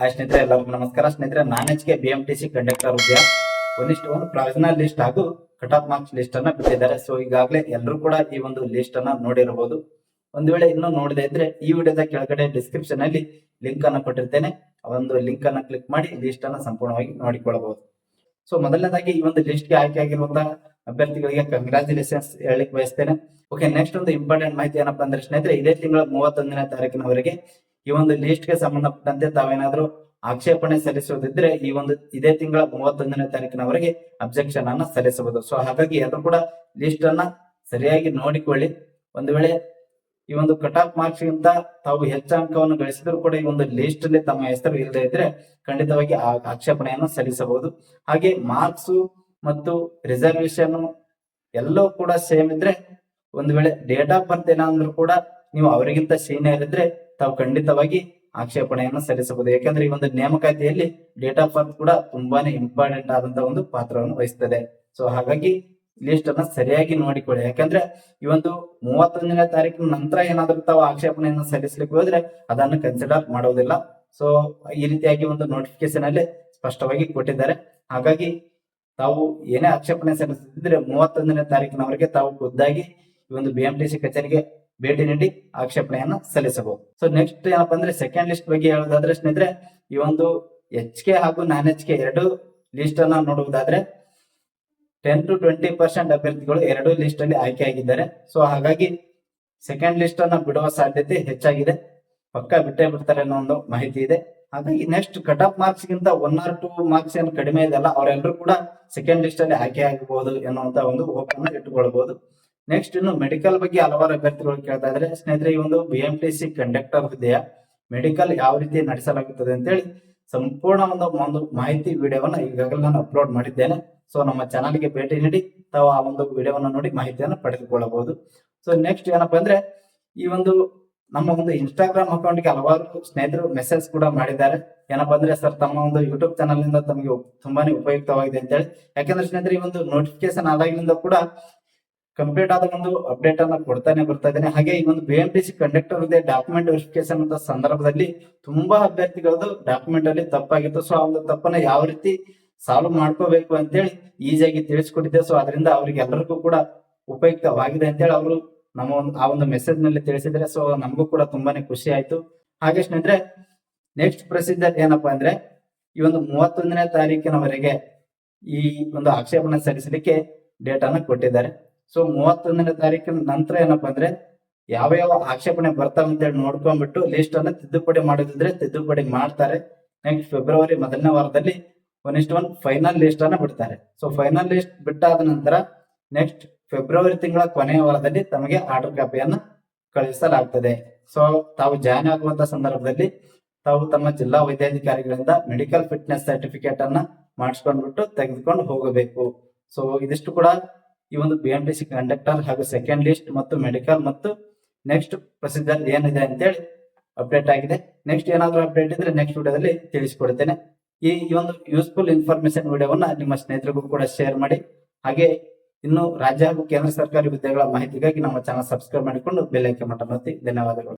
ಸ್ನೇಹಿತರೆ ಎಲ್ಲರಿಗೂ ನಮಸ್ಕಾರ. ಸ್ನೇಹಿತರೆ, ನಾನ್ ಎಚ್ ಕೆ BMTC ಕಂಡಕ್ಟರ್ ಹುದ್ದೆ ಒಂದು ಪ್ರಾವಿಷನಲ್ ಲಿಸ್ಟ್ ಹಾಗೂ ಕಟ್ ಆಫ್ ಮಾರ್ಕ್ಸ್ ಲಿಸ್ಟ್ ಅನ್ನ ಬಿಟ್ಟಿದ್ದಾರೆ. ಸೊ ಈಗಾಗಲೇ ಎಲ್ಲರೂ ಕೂಡ ಈ ಒಂದು ಲಿಸ್ಟ್ ಅನ್ನ ನೋಡಿರಬಹುದು. ಒಂದು ವೇಳೆ ಇನ್ನೂ ನೋಡದೇ ಇದ್ರೆ ಈ ವಿಡಿಯೋದ ಕೆಳಗಡೆ ಡಿಸ್ಕ್ರಿಪ್ಷನ್ ಅಲ್ಲಿ ಲಿಂಕ್ ಅನ್ನು ಕೊಟ್ಟಿರ್ತೇನೆ. ಆ ಒಂದು ಲಿಂಕ್ ಅನ್ನ ಕ್ಲಿಕ್ ಮಾಡಿ ಲಿಸ್ಟ್ ಅನ್ನ ಸಂಪೂರ್ಣವಾಗಿ ನೋಡಿಕೊಳ್ಳಬಹುದು. ಸೊ ಮೊದಲನೇದಾಗಿ ಈ ಒಂದು ಲಿಸ್ಟ್ ಗೆ ಆಯ್ಕೆ ಆಗಿರುವಂತಹ ಅಭ್ಯರ್ಥಿಗಳಿಗೆ ಕಂಗ್ರಾಚುಲೇಷನ್ಸ್ ಹೇಳಲಿಕ್ಕೆ ಬಯಸ್ತೇನೆ. ಓಕೆ, ನೆಕ್ಸ್ಟ್ ಒಂದು ಇಂಪಾರ್ಟೆಂಟ್ ಮಾಹಿತಿ ಏನಪ್ಪಾ ಅಂದ್ರೆ ಸ್ನೇಹಿತರೆ, ಇದೇ ತಿಂಗಳ 31ನೇ ತಾರೀಕಿನವರೆಗೆ ಈ ಒಂದು ಲಿಸ್ಟ್ ಗೆ ಸಂಬಂಧಪಟ್ಟಂತೆ ತಾವೇನಾದ್ರೂ ಆಕ್ಷೇಪಣೆ ಸಲ್ಲಿಸುವುದಿದ್ರೆ ಇದೇ ತಿಂಗಳ 31ನೇ ತಾರೀಕಿನವರೆಗೆ ಅಬ್ಜೆಕ್ಷನ್ ಅನ್ನ ಸಲ್ಲಿಸಬಹುದು. ಸೊ ಹಾಗಾಗಿ ಎಲ್ಲರೂ ಕೂಡ ಲಿಸ್ಟ್ ಅನ್ನ ಸರಿಯಾಗಿ ನೋಡಿಕೊಳ್ಳಿ. ಒಂದು ವೇಳೆ ಈ ಒಂದು ಕಟ್ ಆಫ್ ಮಾರ್ಕ್ಸ್ ಗಿಂತ ತಾವು ಹೆಚ್ಚು ಅಂಕವನ್ನು ಗಳಿಸಿದ್ರು ಕೂಡ ಈ ಒಂದು ಲಿಸ್ಟ್ ಅಲ್ಲಿ ತಮ್ಮ ಹೆಸರು ಇಲ್ಲದೆ ಇದ್ರೆ ಖಂಡಿತವಾಗಿ ಆಕ್ಷೇಪಣೆಯನ್ನು ಸಲ್ಲಿಸಬಹುದು. ಹಾಗೆ ಮಾರ್ಕ್ಸ್ ಮತ್ತು ರಿಸರ್ವೇಶನ್ ಎಲ್ಲವೂ ಕೂಡ ಸೇಮ್ ಇದ್ರೆ, ಒಂದು ವೇಳೆ ಡೇಟ್ ಆಫ್ ಬರ್ತ್ ಏನಾದ್ರೂ ಕೂಡ ನೀವು ಅವರಿಗಿಂತ ಸೀನಿಯರ್ ಇದ್ರೆ ತಾವು ಖಂಡಿತವಾಗಿ ಆಕ್ಷೇಪಣೆಯನ್ನು ಸಲ್ಲಿಸಬಹುದು. ಯಾಕಂದ್ರೆ ಈ ಒಂದು ನೇಮಕಾತಿಯಲ್ಲಿ ಡೇಟ್ ಆಫ್ ಬರ್ತ್ ಕೂಡ ತುಂಬಾನೇ ಇಂಪಾರ್ಟೆಂಟ್ ಆದಂತಹ ಒಂದು ಪಾತ್ರವನ್ನು ವಹಿಸ್ತದೆ. ಸೊ ಹಾಗಾಗಿ ಲಿಸ್ಟ್ ಅನ್ನ ಸರಿಯಾಗಿ ನೋಡಿಕೊಳ್ಳಿ. ಯಾಕಂದ್ರೆ ಈ ಒಂದು 31ನೇ ತಾರೀಕಿನ ನಂತರ ಏನಾದ್ರೂ ತಾವು ಆಕ್ಷೇಪಣೆಯನ್ನು ಸಲ್ಲಿಸಲಿಕ್ಕೆ ಹೋದ್ರೆ ಅದನ್ನು ಕನ್ಸಿಡರ್ ಮಾಡೋದಿಲ್ಲ. ಸೊ ಈ ರೀತಿಯಾಗಿ ಒಂದು ನೋಟಿಫಿಕೇಶನ್ ಅಲ್ಲಿ ಸ್ಪಷ್ಟವಾಗಿ ಕೊಟ್ಟಿದ್ದಾರೆ. ಹಾಗಾಗಿ ತಾವು ಏನೇ ಆಕ್ಷೇಪಣೆ ಸಲ್ಲಿಸಿದ್ರೆ 31ನೇ ತಾರೀಕಿನವರೆಗೆ ತಾವು ಖುದ್ದಾಗಿ ಈ ಒಂದು BMTC ಕಚೇರಿಗೆ ಭೇಟಿ ನೀಡಿ ಆಕ್ಷೇಪಣೆಯನ್ನು ಸಲ್ಲಿಸಬಹುದು. ಸೊ ನೆಕ್ಸ್ಟ್ ಏನಪ್ಪಾ ಅಂದ್ರೆ ಸೆಕೆಂಡ್ ಲಿಸ್ಟ್ ಬಗ್ಗೆ ಹೇಳೋದಾದ್ರೆ ಸ್ನೇಹಿತರೆ, ಈ ಒಂದು HK ಹಾಗೂ ನಾನ್ HK ಎರಡು ಲಿಸ್ಟ್ ಅನ್ನ ನೋಡುವುದಾದ್ರೆ 10 to 20% ಅಭ್ಯರ್ಥಿಗಳು ಎರಡು ಲಿಸ್ಟ್ ಅಲ್ಲಿ ಆಯ್ಕೆ ಆಗಿದ್ದಾರೆ. ಸೊ ಹಾಗಾಗಿ ಸೆಕೆಂಡ್ ಲಿಸ್ಟ್ ಅನ್ನ ಬಿಡುವ ಸಾಧ್ಯತೆ ಹೆಚ್ಚಾಗಿದೆ. ಪಕ್ಕ ಬಿಟ್ಟೇ ಬಿಡ್ತಾರೆ ಅನ್ನೋ ಒಂದು ಮಾಹಿತಿ ಇದೆ. ಹಾಗಾಗಿ ನೆಕ್ಸ್ಟ್ ಕಟ್ ಆಫ್ ಮಾರ್ಕ್ಸ್ ಗಿಂತ 1 or 2 ಮಾರ್ಕ್ಸ್ ಏನು ಕಡಿಮೆ ಇದೆಲ್ಲ ಅವರೆಲ್ಲರೂ ಕೂಡ ಸೆಕೆಂಡ್ ಲಿಸ್ಟ್ ಅಲ್ಲಿ ಆಯ್ಕೆ ಆಗಬಹುದು ಎನ್ನುವಂತ ಒಂದು ಹೋಪ್ ಅನ್ನು ಇಟ್ಟುಕೊಳ್ಳಬಹುದು. ನೆಕ್ಸ್ಟ್ ಇನ್ನು ಮೆಡಿಕಲ್ ಬಗ್ಗೆ ಹಲವಾರು ಅಭ್ಯರ್ಥಿಗಳು ಕೇಳ್ತಾ ಇದ್ದಾರೆ. ಸ್ನೇಹಿತರೆ, ಈ ಒಂದು BMTC ಕಂಡಕ್ಟರ್ ಹುದ್ದೆಯ ಮೆಡಿಕಲ್ ಯಾವ ರೀತಿ ನಡೆಸಲಾಗುತ್ತದೆ ಅಂತೇಳಿ ಸಂಪೂರ್ಣ ಒಂದು ಮಾಹಿತಿ ವಿಡಿಯೋವನ್ನ ಈಗಾಗಲೇ ನಾನು ಅಪ್ಲೋಡ್ ಮಾಡಿದ್ದೇನೆ. ಸೊ ನಮ್ಮ ಚಾನಲ್ಗೆ ಭೇಟಿ ನೀಡಿ ತಾವು ಆ ಒಂದು ವಿಡಿಯೋವನ್ನು ನೋಡಿ ಮಾಹಿತಿಯನ್ನು ಪಡೆದುಕೊಳ್ಳಬಹುದು. ಸೊ ನೆಕ್ಸ್ಟ್ ಏನಪ್ಪಾ ಅಂದ್ರೆ, ಈ ಒಂದು ನಮ್ಮ ಒಂದು ಇನ್ಸ್ಟಾಗ್ರಾಮ್ ಅಕೌಂಟ್ಗೆ ಹಲವಾರು ಸ್ನೇಹಿತರು ಮೆಸೇಜ್ ಕೂಡ ಮಾಡಿದ್ದಾರೆ. ಏನಪ್ಪಾ ಅಂದ್ರೆ, ಸರ್ ತಮ್ಮ ಒಂದು ಯೂಟ್ಯೂಬ್ ಚಾನಲ್ ನಿಂದ ತಮಗೆ ತುಂಬಾನೇ ಉಪಯುಕ್ತವಾಗಿದೆ ಅಂತೇಳಿ. ಯಾಕಂದ್ರೆ ಸ್ನೇಹಿತರೆ, ಈ ಒಂದು ನೋಟಿಫಿಕೇಶನ್ ಆದಾಗಿನಿಂದ ಕೂಡ ಕಂಪ್ಲೀಟ್ ಆದ ಒಂದು ಅಪ್ಡೇಟ್ ಅನ್ನ ಕೊಡ್ತಾನೆ ಬರ್ತಾ ಇದ್ದೇನೆ. ಹಾಗೆ ಈ ಒಂದು BMTC ಕಂಡಕ್ಟರ್ ಹುದ್ದೆ ಡಾಕ್ಯುಮೆಂಟ್ ವೆರಿಫಿಕೇಶನ್ ಅಂತ ಸಂದರ್ಭದಲ್ಲಿ ತುಂಬಾ ಅಭ್ಯರ್ಥಿಗಳದ್ದು ಡಾಕ್ಯುಮೆಂಟ್ ಅಲ್ಲಿ ತಪ್ಪಾಗಿತ್ತು. ಸೊ ಆ ಒಂದು ತಪ್ಪನ್ನ ಯಾವ ರೀತಿ ಸಾಲ್ವ್ ಮಾಡ್ಕೋಬೇಕು ಅಂತೇಳಿ ಈಸಿಯಾಗಿ ತಿಳಿಸ್ಕೊಟ್ಟಿದ್ದೆ. ಸೊ ಅದರಿಂದ ಅವ್ರಿಗೆ ಎಲ್ಲರಿಗೂ ಕೂಡ ಉಪಯುಕ್ತವಾಗಿದೆ ಅಂತೇಳಿ ಅವರು ಆ ಒಂದು ಮೆಸೇಜ್ ನಲ್ಲಿ ತಿಳಿಸಿದ್ರೆ. ಸೊ ನಮಗೂ ಕೂಡ ತುಂಬಾನೇ ಖುಷಿ ಆಯ್ತು. ಹಾಗೆ ಸ್ನೇಹಿತರೆ, ನೆಕ್ಸ್ಟ್ ಪ್ರೊಸೀಜರ್ ಏನಪ್ಪಾ ಅಂದ್ರೆ, ಈ ಒಂದು 31ನೇ ತಾರೀಕಿನವರೆಗೆ ಈ ಒಂದು ಆಕ್ಷೇಪಣೆ ಸಲ್ಲಿಸಲಿಕ್ಕೆ ಡೇಟ್ ಅನ್ನ ಕೊಟ್ಟಿದ್ದಾರೆ. ಸೊ 31ನೇ ತಾರೀಕಿನ ನಂತರ ಏನಪ್ಪಾ ಅಂದ್ರೆ, ಯಾವ ಯಾವ ಆಕ್ಷೇಪಣೆ ಬರ್ತಾವ ಅಂತೇಳಿ ನೋಡ್ಕೊಂಡ್ಬಿಟ್ಟು ಲಿಸ್ಟ್ ಅನ್ನ ತಿದ್ದುಪಡಿ ಮಾಡೋದಿದ್ರೆ ತಿದ್ದುಪಡಿ ಮಾಡ್ತಾರೆ. ನೆಕ್ಸ್ಟ್ ಫೆಬ್ರವರಿ ಮೊದಲನೇ ವಾರದಲ್ಲಿ 1:1 ಫೈನಲ್ ಲಿಸ್ಟ್ ಅನ್ನ ಬಿಡ್ತಾರೆ. ಸೊ ಫೈನಲ್ ಲಿಸ್ಟ್ ಬಿಟ್ಟಾದ ನಂತರ ನೆಕ್ಸ್ಟ್ ಫೆಬ್ರವರಿ ತಿಂಗಳ ಕೊನೆಯ ವಾರದಲ್ಲಿ ತಮಗೆ ಆರ್ಡರ್ ಕಾಪಿಯನ್ನ ಕಳುಹಿಸಲಾಗ್ತದೆ. ಸೊ ತಾವು ಜಾಯ್ನ್ ಆಗುವಂತ ಸಂದರ್ಭದಲ್ಲಿ ತಾವು ತಮ್ಮ ಜಿಲ್ಲಾ ವೈದ್ಯಾಧಿಕಾರಿಗಳಿಂದ ಮೆಡಿಕಲ್ ಫಿಟ್ನೆಸ್ ಸರ್ಟಿಫಿಕೇಟ್ ಅನ್ನ ಮಾಡಿಸ್ಕೊಂಡ್ಬಿಟ್ಟು ತೆಗೆದುಕೊಂಡು ಹೋಗಬೇಕು. ಸೊ ಇದಿಷ್ಟು ಕೂಡ ಈ ಒಂದು BMTC ಕಂಡಕ್ಟರ್ ಹಾಗೂ ಸೆಕೆಂಡ್ ಲಿಸ್ಟ್ ಮತ್ತು ಮೆಡಿಕಲ್ ಮತ್ತು ನೆಕ್ಸ್ಟ್ ಪ್ರೊಸೀಜರ್ ಏನಿದೆ ಅಂತೇಳಿ ಅಪ್ಡೇಟ್ ಆಗಿದೆ. ನೆಕ್ಸ್ಟ್ ಏನಾದ್ರೂ ಅಪ್ಡೇಟ್ ಇದ್ರೆ ನೆಕ್ಸ್ಟ್ ವಿಡಿಯೋದಲ್ಲಿ ತಿಳಿಸಿಕೊಡ್ತೇನೆ. ಈ ಒಂದು ಯೂಸ್ಫುಲ್ ಇನ್ಫಾರ್ಮೇಶನ್ ವಿಡಿಯೋವನ್ನ ನಿಮ್ಮ ಸ್ನೇಹಿತರಿಗೂ ಕೂಡ ಶೇರ್ ಮಾಡಿ. ಹಾಗೆ ಇನ್ನು ರಾಜ್ಯ ಹಾಗೂ ಕೇಂದ್ರ ಸರ್ಕಾರಿ ಹುದ್ದೆಗಳ ಮಾಹಿತಿಗಾಗಿ ನಮ್ಮ ಚಾನಲ್ ಸಬ್ಸ್ಕ್ರೈಬ್ ಮಾಡಿಕೊಂಡು ಬೆಲ್ ಐಕಾನ್ ಬಟನ್ ಒತ್ತಿ. ಧನ್ಯವಾದಗಳು.